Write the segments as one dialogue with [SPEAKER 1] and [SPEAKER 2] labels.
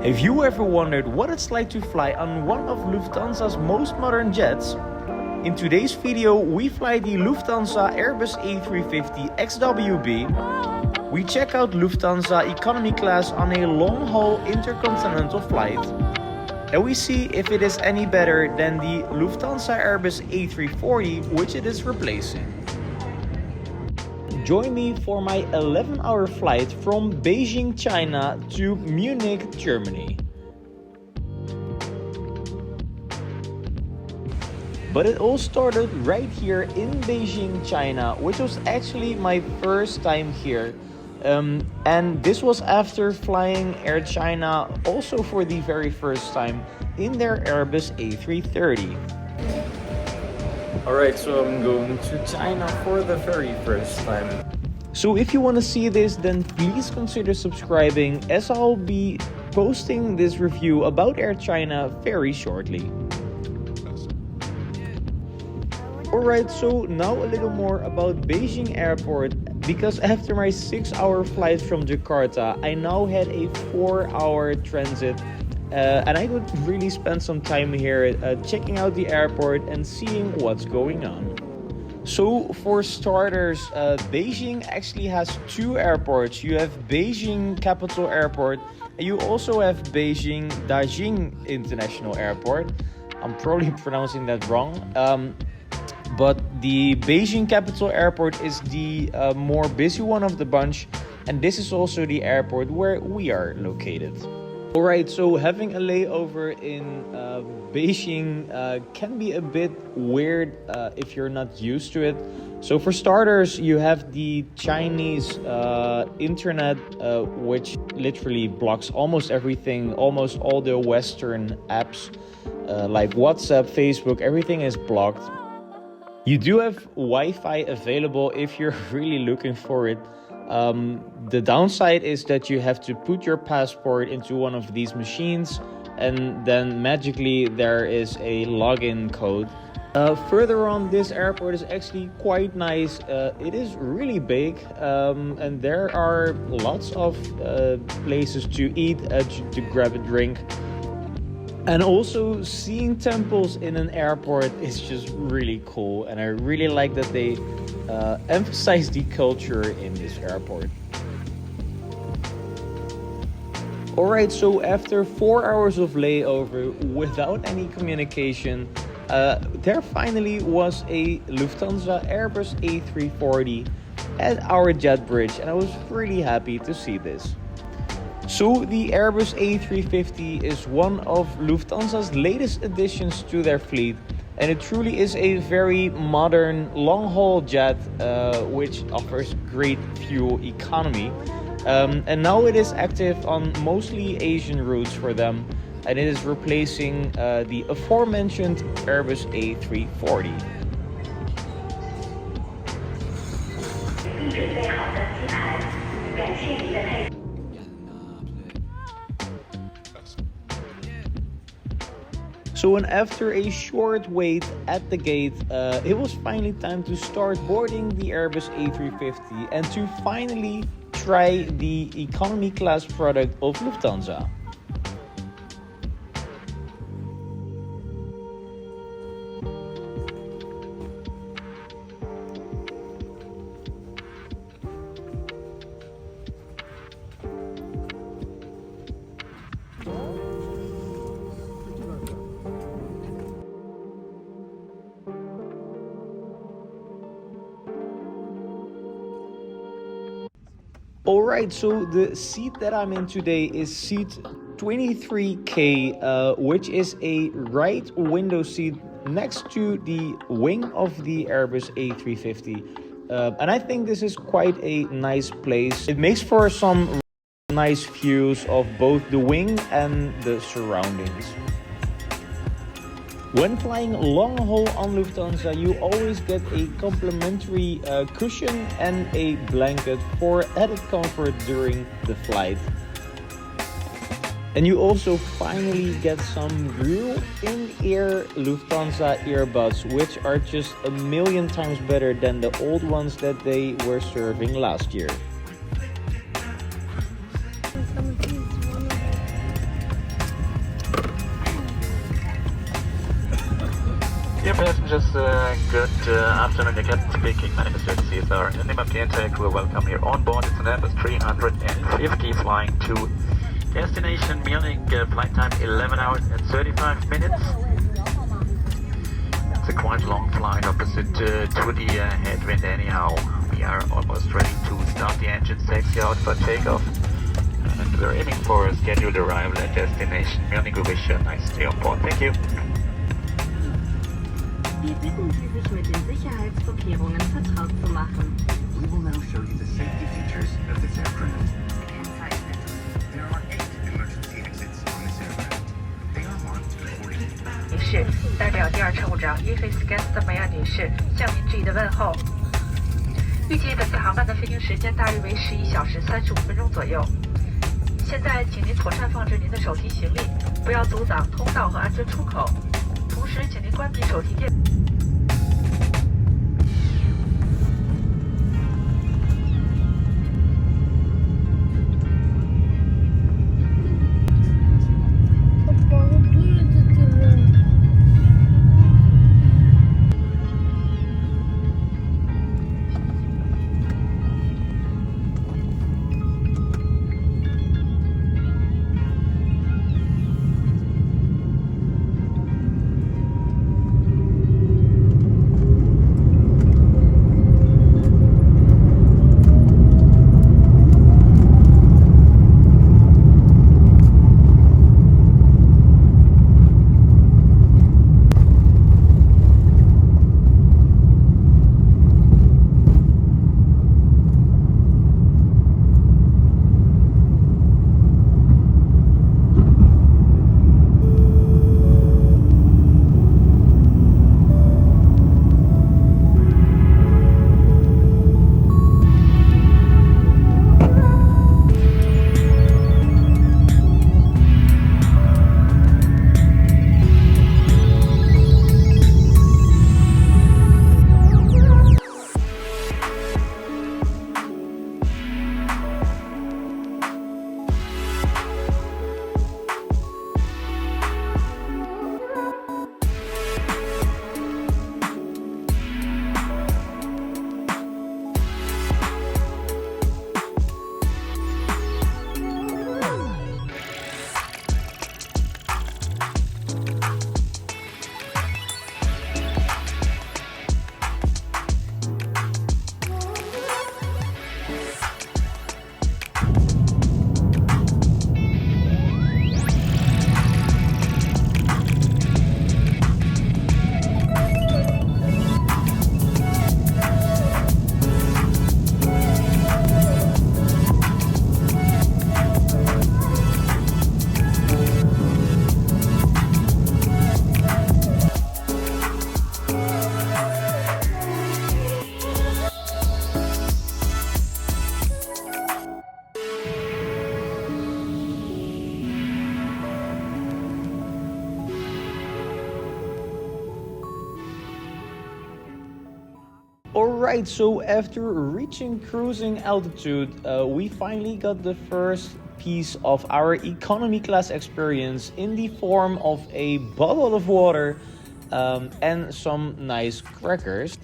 [SPEAKER 1] Have you ever wondered what it's like to fly on one of Lufthansa's most modern jets? In today's video, we fly the Lufthansa Airbus A350 XWB. We check out Lufthansa economy class on a long-haul intercontinental flight. And we see if it is any better than the Lufthansa Airbus A340, which it is replacing. Join me for my 11-hour flight from Beijing, China to Munich, Germany. But it all started right here in Beijing, China, which was actually my first time here. And this was after flying Air China also for the very first time in their Airbus A330. Alright, so I'm going to China for the very first time. So if you want to see this, then please consider subscribing, as I'll be posting this review about Air China very shortly. Alright, so now a little more about Beijing Airport, because after my 6-hour flight from Jakarta, I now had a 4-hour transit. And I could really spend some time here checking out the airport and seeing what's going on. So for starters, Beijing actually has two airports. You have Beijing Capital Airport and you also have Beijing Dajing International Airport. I'm probably pronouncing that wrong. But the Beijing Capital Airport is the more busy one of the bunch. And this is also the airport where we are located. Alright, so having a layover in Beijing can be a bit weird if you're not used to it. So for starters, you have the Chinese internet, which literally blocks almost everything, almost all the Western apps like WhatsApp, Facebook, everything is blocked. You do have Wi-Fi available if you're really looking for it. The downside is that you have to put your passport into one of these machines and then magically there is a login code. Further on, this airport is actually quite nice. It is really big and there are lots of places to eat, to grab a drink. And also seeing temples in an airport is just really cool, and I really like that they emphasize the culture in this airport. Alright, so after 4 hours of layover without any communication, there finally was a Lufthansa Airbus A340 at our jet bridge, and I was really happy to see this. So the Airbus A350 is one of Lufthansa's latest additions to their fleet, and it truly is a very modern long-haul jet which offers great fuel economy. And now it is active on mostly Asian routes for them, and it is replacing the aforementioned Airbus A340. So and after a short wait at the gate, it was finally time to start boarding the Airbus A350 and to finally try the economy class product of Lufthansa. Alright, so the seat that I'm in today is seat 23K, which is a right window seat next to the wing of the Airbus A350. And I think this is quite a nice place. It makes for some nice views of both the wing and the surroundings. When flying long haul on Lufthansa, you always get a complimentary cushion and a blanket for added comfort during the flight. And you also finally get some real in-ear Lufthansa earbuds, which are just a million times better than the old ones that they were serving last year.
[SPEAKER 2] passengers, good afternoon. Your captain speaking. My name is Nicky. In the name of the entire crew, welcome here on board. It's an Airbus 350 flying to destination Munich. Flight time 11 hours and 35 minutes. It's a quite long flight opposite to the headwind anyhow. We are almost ready to start the engines, taxi out for takeoff. And we're aiming for a scheduled arrival at destination Munich. We wish you a nice day on board. Thank you.
[SPEAKER 3] Wir bitten Sie, sich mit den Sicherheitsvorkehrungen vertraut zu machen.
[SPEAKER 4] We will now show you the safety features of this aircraft. There are 8 emergency exits on this aircraft. They are marked accordingly.
[SPEAKER 5] 女士，代表第二乘务长 Office Guest 梅亚女士向您致以的问候。预计本次航班的飞行时间大约为11小时35分钟左右。现在，请您妥善放置您的手提行李，不要阻挡通道和安全出口。同时，请您关闭手提电。
[SPEAKER 1] Alright, so after reaching cruising altitude, we finally got the first piece of our economy class experience in the form of a bottle of water and some nice crackers.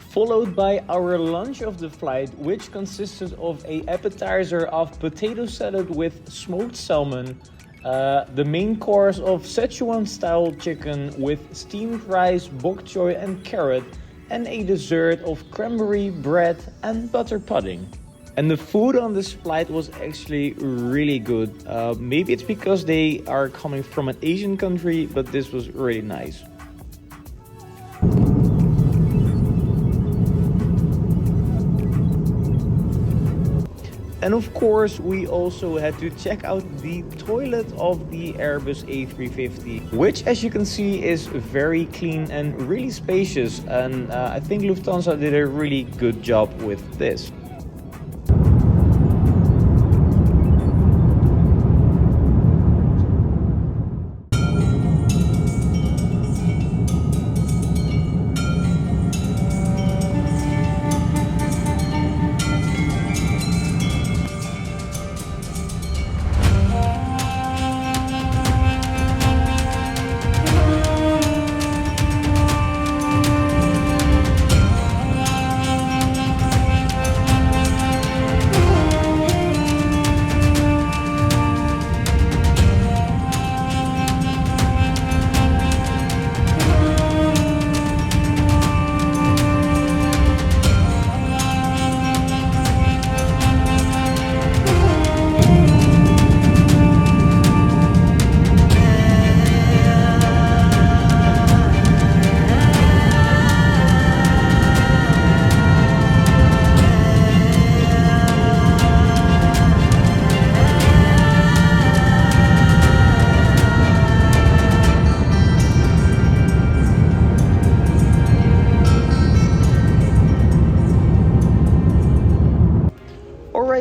[SPEAKER 1] Followed by our lunch of the flight, which consisted of an appetizer of potato salad with smoked salmon, the main course of Szechuan style chicken with steamed rice, bok choy and carrot, and a dessert of cranberry bread and butter pudding. And the food on this flight was actually really good. Maybe it's because they are coming from an Asian country, but this was really nice. And of course, we also had to check out the toilet of the Airbus A350, which, as you can see, is very clean and really spacious. And I think Lufthansa did a really good job with this.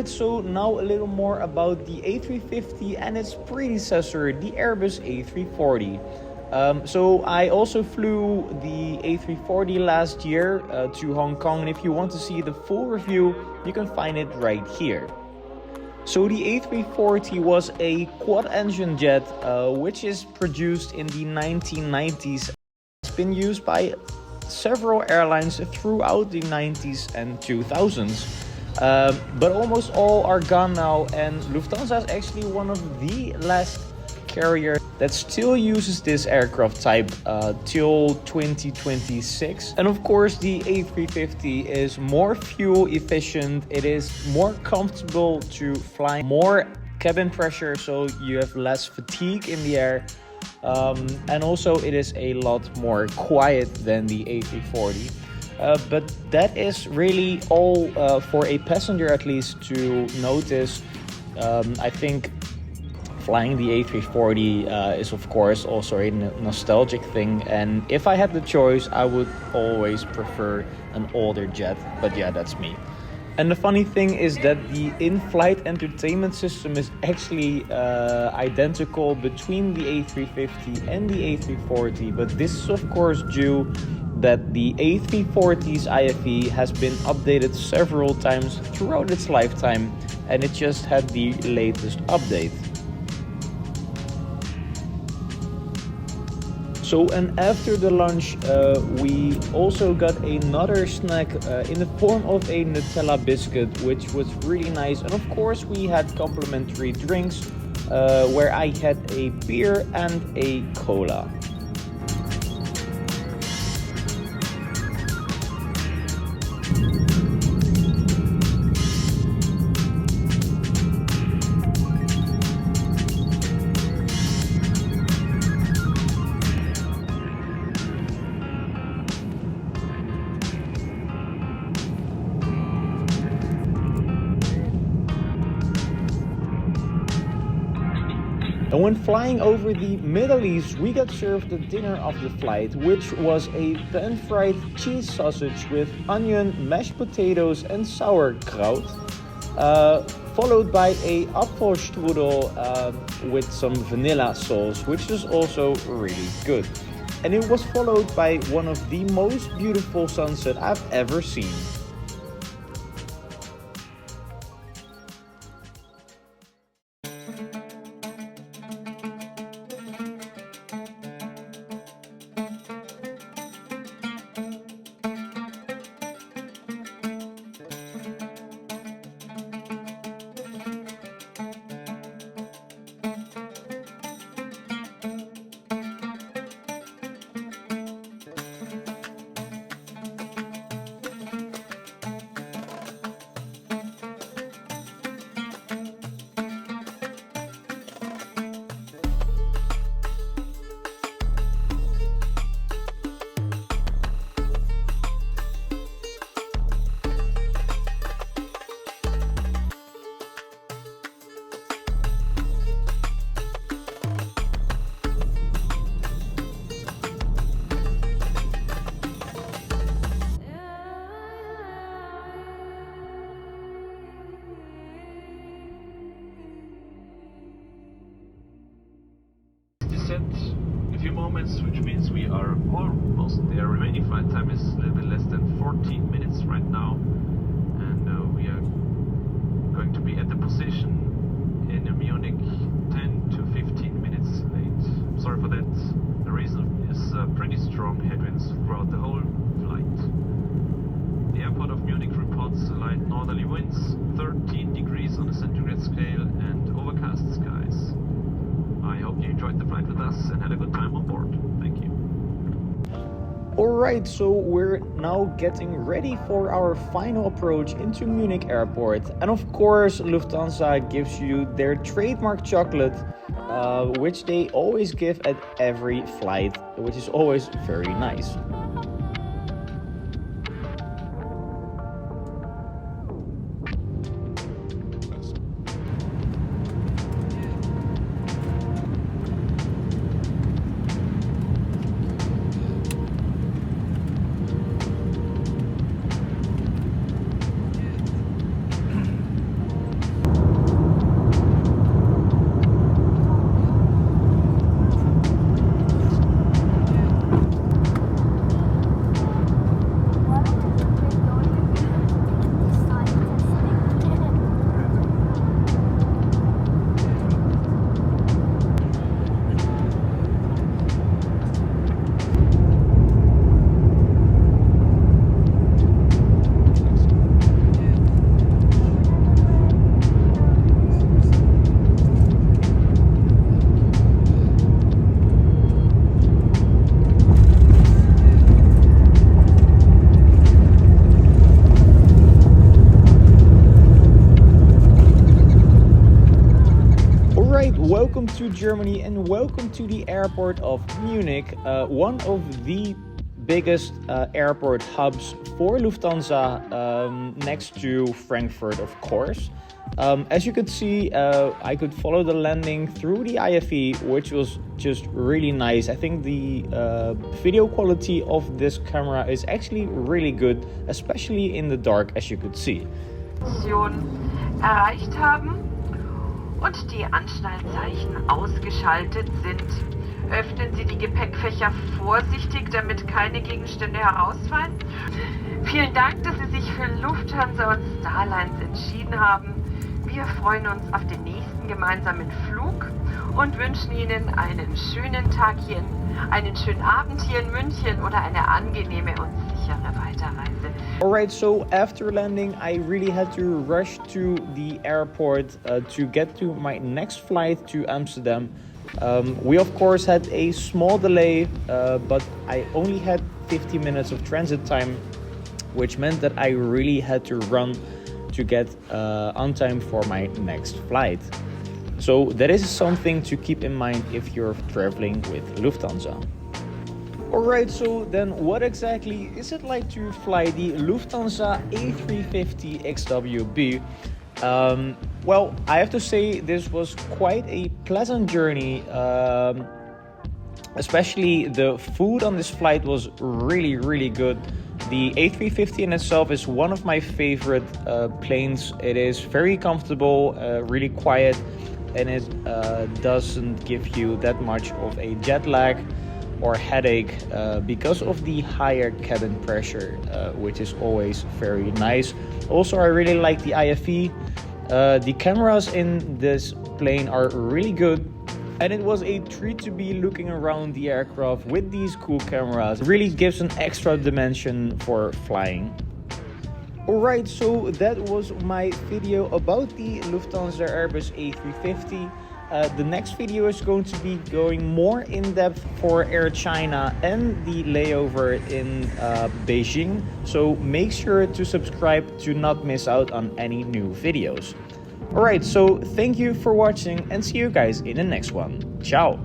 [SPEAKER 1] so now a little more about the A350 and its predecessor, the Airbus A340. So I also flew the A340 last year to Hong Kong, and if you want to see the full review, you can find it right here. So the A340 was a quad-engine jet, which is produced in the 1990s. It's been used by several airlines throughout the 90s and 2000s. But almost all are gone now, and Lufthansa is actually one of the last carriers that still uses this aircraft type till 2026. And of course the A350 is more fuel efficient, it is more comfortable to fly, more cabin pressure, so you have less fatigue in the air, and also it is a lot more quiet than the A340. But that is really all for a passenger at least to notice. I think flying the A340 is of course also a nostalgic thing, and if I had the choice I would always prefer an older jet, but yeah, that's me. And the funny thing is that the in-flight entertainment system is actually identical between the A350 and the A340, but this is of course due that the A340's IFE has been updated several times throughout its lifetime, and it just had the latest update. So, and after the lunch, we also got another snack in the form of a Nutella biscuit, which was really nice. And of course, we had complimentary drinks, where I had a beer and a cola. And when flying over the Middle East, we got served the dinner of the flight, which was a pan-fried cheese sausage with onion, mashed potatoes and sauerkraut, followed by a apfelstrudel with some vanilla sauce, which is also really good. And it was followed by one of the most beautiful sunsets I've ever seen.
[SPEAKER 2] In a few moments, which means we are almost there. Remaining flight time is a little bit less than 14 minutes right now, and we are going to be at the position in Munich 10 to 15 minutes late. Sorry for that. The reason is pretty strong headwinds throughout the whole flight. The airport of Munich reports light northerly winds, 13 degrees on the centigrade scale, and overcast skies. I hope you enjoyed the flight with us and had a good time on board. Thank you.
[SPEAKER 1] Alright, so we're now getting ready for our final approach into Munich Airport. And of course, Lufthansa gives you their trademark chocolate, which they always give at every flight, which is always very nice. to Germany and welcome to the airport of Munich, one of the biggest airport hubs for Lufthansa, next to Frankfurt, of course. As you could see, I could follow the landing through the IFE, which was just really nice. I think the video quality of this camera is actually really good, especially in the dark, as you could see.
[SPEAKER 5] Erreicht haben und die Anschnallzeichen ausgeschaltet sind. Öffnen Sie die Gepäckfächer vorsichtig, damit keine Gegenstände herausfallen. Vielen Dank, dass Sie sich für Lufthansa und Starlines entschieden haben. Wir freuen uns auf den nächsten gemeinsamen Flug und wünschen Ihnen einen schönen Tag hier, einen schönen Abend hier in München oder eine angenehme und sichere Weiterreise.
[SPEAKER 1] Alright, so after landing, I really had to rush to the airport to get to my next flight to Amsterdam. We of course had a small delay, but I only had 50 minutes of transit time, which meant that I really had to run to get on time for my next flight. So that is something to keep in mind if you're traveling with Lufthansa. Alright, so then what exactly is it like to fly the Lufthansa A350 XWB? Well, I have to say this was quite a pleasant journey. Especially the food on this flight was really good. The A350 in itself is one of my favorite planes. It is very comfortable, really quiet, and it doesn't give you that much of a jet lag or headache because of the higher cabin pressure, which is always very nice. Also, I really like the IFE. The cameras in this plane are really good, and it was a treat to be looking around the aircraft with these cool cameras. It really gives an extra dimension for flying. Alright, so that was my video about the Lufthansa Airbus A350. The next video is going to be going more in depth for Air China and the layover in Beijing. So make sure to subscribe to not miss out on any new videos. Alright, so thank you for watching and see you guys in the next one. Ciao!